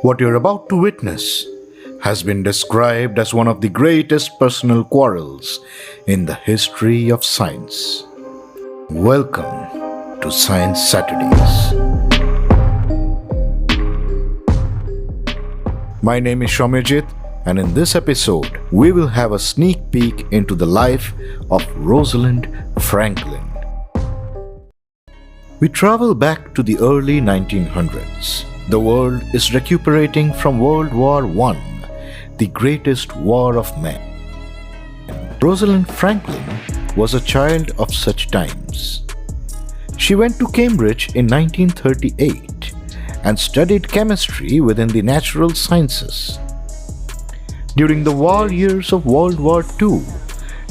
What you're about to witness has been described as one of the greatest personal quarrels in the history of science. Welcome to Science Saturdays. My name is Shomyajit, and in this episode, we will have a sneak peek into the life of Rosalind Franklin. We travel back to the early 1900s. The world is recuperating from World War I, the greatest war of men. Rosalind Franklin was a child of such times. She went to Cambridge in 1938 and studied chemistry within the natural sciences. During the war years of World War II,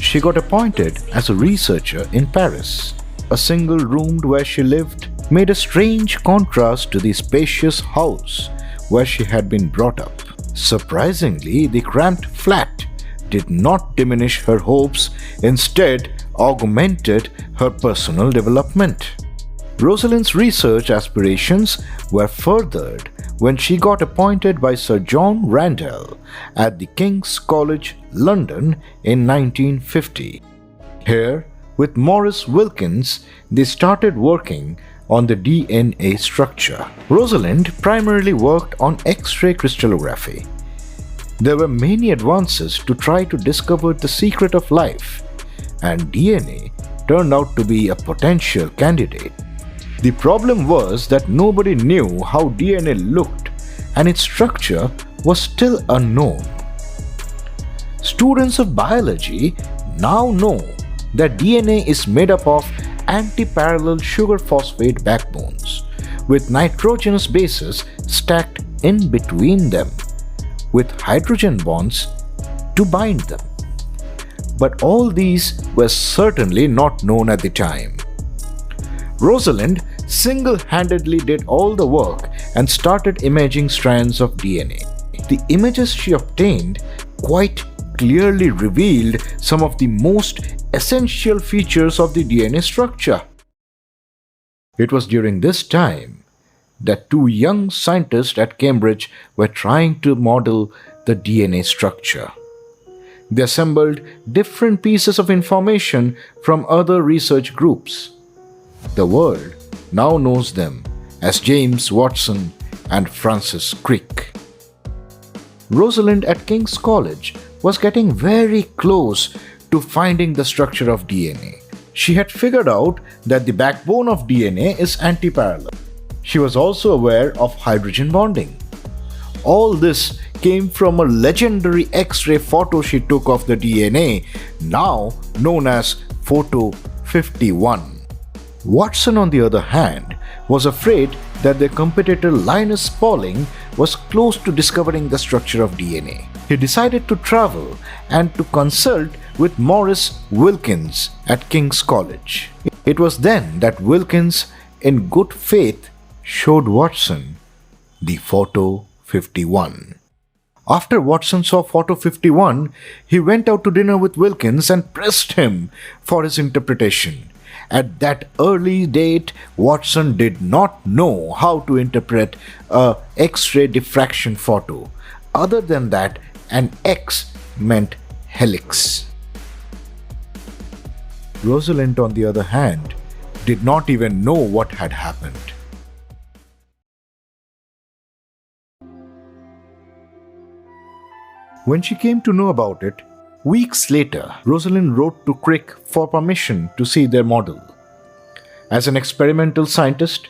she got appointed as a researcher in Paris. A single room where she lived made a strange contrast to the spacious house where she had been brought up. Surprisingly, the cramped flat did not diminish her hopes, instead augmented her personal development. Rosalind's research aspirations were furthered when she got appointed by Sir John Randall at the King's College, London in 1950. Here, with Maurice Wilkins, they started working on the DNA structure. Rosalind primarily worked on X-ray crystallography. There were many advances to try to discover the secret of life, and DNA turned out to be a potential candidate. The problem was that nobody knew how DNA looked, and its structure was still unknown. Students of biology now know that DNA is made up of antiparallel sugar phosphate backbones with nitrogenous bases stacked in between them with hydrogen bonds to bind them. But all these were certainly not known at the time. Rosalind single-handedly did all the work and started imaging strands of DNA. The images she obtained quite clearly revealed some of the most essential features of the DNA structure. It was during this time that two young scientists at Cambridge were trying to model the DNA structure. They assembled different pieces of information from other research groups. The world now knows them as James Watson and Francis Crick. Rosalind at King's College was getting very close to finding the structure of DNA. She had figured out that the backbone of DNA is antiparallel. She was also aware of hydrogen bonding. All this came from a legendary X-ray photo she took of the DNA, now known as Photo 51. Watson, on the other hand, was afraid that their competitor Linus Pauling was close to discovering the structure of DNA. He decided to travel and to consult with Maurice Wilkins at King's College. It was then that Wilkins, in good faith, showed Watson the Photo 51. After Watson saw Photo 51, he went out to dinner with Wilkins and pressed him for his interpretation. At that early date, Watson did not know how to interpret a X-ray diffraction photo. Other than that, an X meant helix. Rosalind, on the other hand, did not even know what had happened. When she came to know about it, weeks later, Rosalind wrote to Crick for permission to see their model. As an experimental scientist,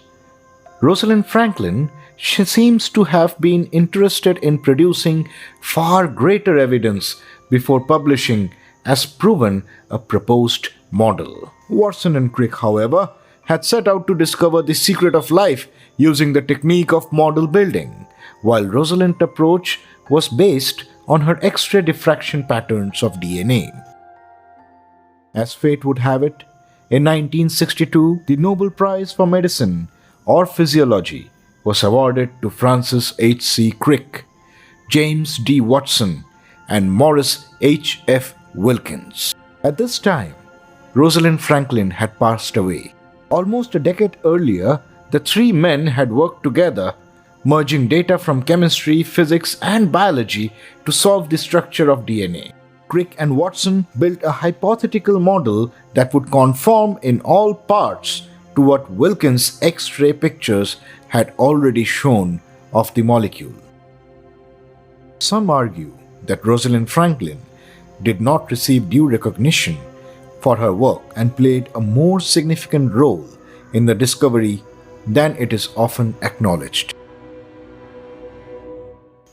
Rosalind Franklin seems to have been interested in producing far greater evidence before publishing as proven a proposed model. Watson and Crick, however, had set out to discover the secret of life using the technique of model building, while Rosalind's approach was based on her X-ray diffraction patterns of DNA. As fate would have it, in 1962, the Nobel Prize for Medicine or Physiology was awarded to Francis H. C. Crick, James D. Watson, and Maurice H. F. Wilkins. At this time, Rosalind Franklin had passed away. Almost a decade earlier, the three men had worked together merging data from chemistry, physics, and biology to solve the structure of DNA. Crick and Watson built a hypothetical model that would conform in all parts to what Wilkins' X-ray pictures had already shown of the molecule. Some argue that Rosalind Franklin did not receive due recognition for her work and played a more significant role in the discovery than it is often acknowledged.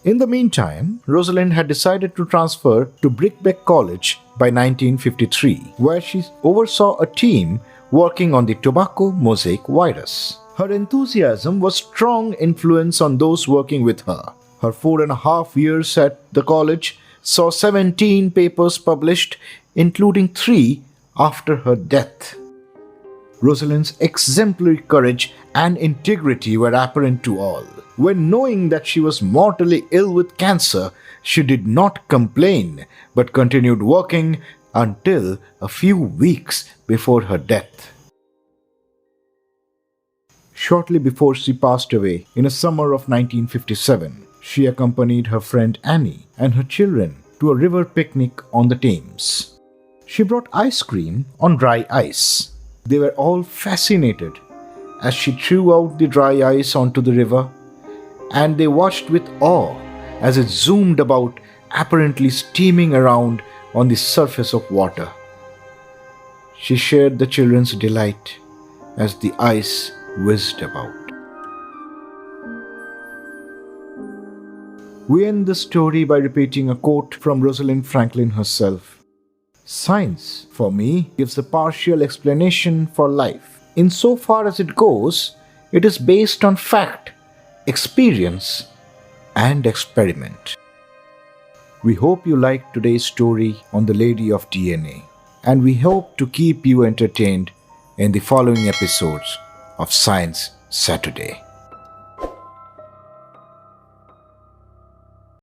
In the meantime, Rosalind had decided to transfer to Birkbeck College by 1953, where she oversaw a team working on the tobacco mosaic virus. Her enthusiasm was a strong influence on those working with her. Her 4.5 years at the college saw 17 papers published, including 3 after her death. Rosalind's exemplary courage and integrity were apparent to all. When knowing that she was mortally ill with cancer, she did not complain but continued working until a few weeks before her death. Shortly before she passed away, in the summer of 1957, she accompanied her friend Annie and her children to a river picnic on the Thames. She brought ice cream on dry ice. They were all fascinated as she threw out the dry ice onto the river, and they watched with awe as it zoomed about, apparently steaming around on the surface of water. She shared the children's delight as the ice whizzed about. We end the story by repeating a quote from Rosalind Franklin herself. "Science, for me, gives a partial explanation for life. Insofar as it goes, it is based on fact, experience, and experiment." We hope you liked today's story on the Lady of DNA, and we hope to keep you entertained in the following episodes of Science Saturday.